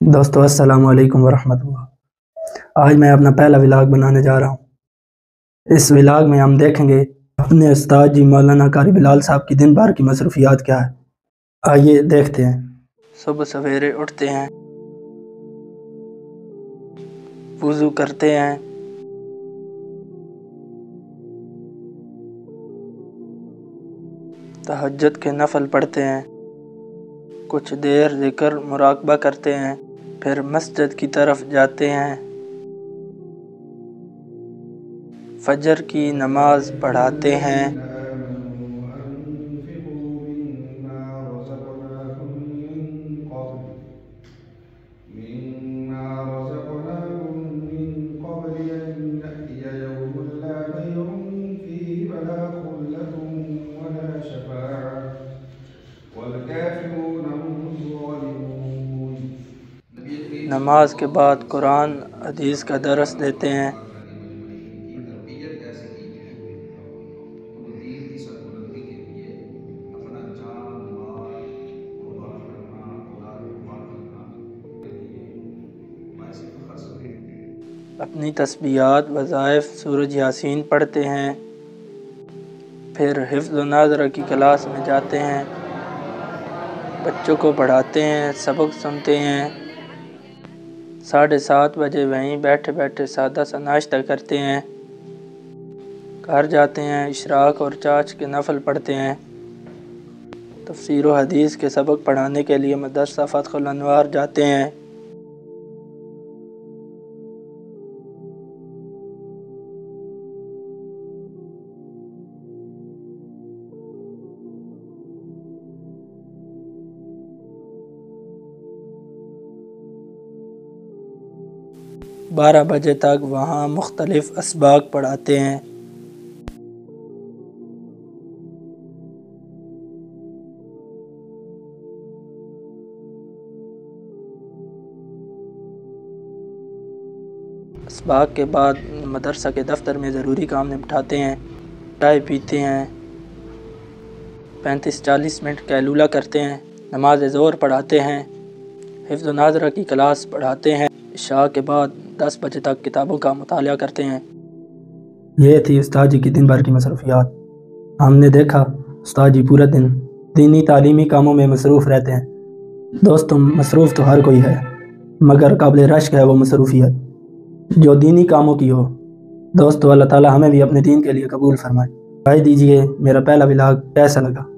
دوستو السلام علیکم ورحمۃ اللہ۔ آج میں اپنا پہلا ولاگ بنانے جا رہا ہوں۔ اس ولاگ میں ہم دیکھیں گے اپنے استاد جی مولانا قاری بلال صاحب کی دن بھر کی مصروفیات کیا ہے۔ آئیے دیکھتے ہیں۔ صبح سویرے اٹھتے ہیں، وضو کرتے ہیں، تہجد کے نفل پڑھتے ہیں، کچھ دیر ذکر مراقبہ کرتے ہیں، پھر مسجد کی طرف جاتے ہیں، فجر کی نماز پڑھاتے ہیں، نماز کے بعد قرآن حدیث کا درس دیتے ہیں۔ اپنی تسبیحات وظائف سورج یاسین پڑھتے ہیں، پھر حفظ و ناظرہ کی کلاس میں جاتے ہیں، بچوں کو پڑھاتے ہیں، سبق سنتے ہیں۔ 7:30 بجے وہیں بیٹھے بیٹھے سادہ سا ناشتہ کرتے ہیں، گھر جاتے ہیں، اشراق اور چاچ کے نفل پڑھتے ہیں، تفسیر و حدیث کے سبق پڑھانے کے لیے مدرسہ فتح الانوار جاتے ہیں۔ بارہ بجے تک وہاں مختلف اسباق پڑھاتے ہیں۔ اسباق کے بعد مدرسہ کے دفتر میں ضروری کام نپٹاتے ہیں، چائے پیتے ہیں، 35-40 منٹ قیلولہ کرتے ہیں، نماز ظہر پڑھاتے ہیں، حفظ و ناظرہ کی کلاس پڑھاتے ہیں، عشاء کے بعد 10 بجے تک کتابوں کا مطالعہ کرتے ہیں۔ یہ تھی استاد جی کی دن بھر کی مصروفیات۔ ہم نے دیکھا استاد جی پورا دن دینی تعلیمی کاموں میں مصروف رہتے ہیں۔ دوستوں، مصروف تو ہر کوئی ہے، مگر قابل رشک ہے وہ مصروفیت جو دینی کاموں کی ہو۔ دوستو، اللہ تعالی ہمیں بھی اپنے دین کے لیے قبول فرمائے۔ رائے دیجئے میرا پہلا ولاگ کیسا لگا۔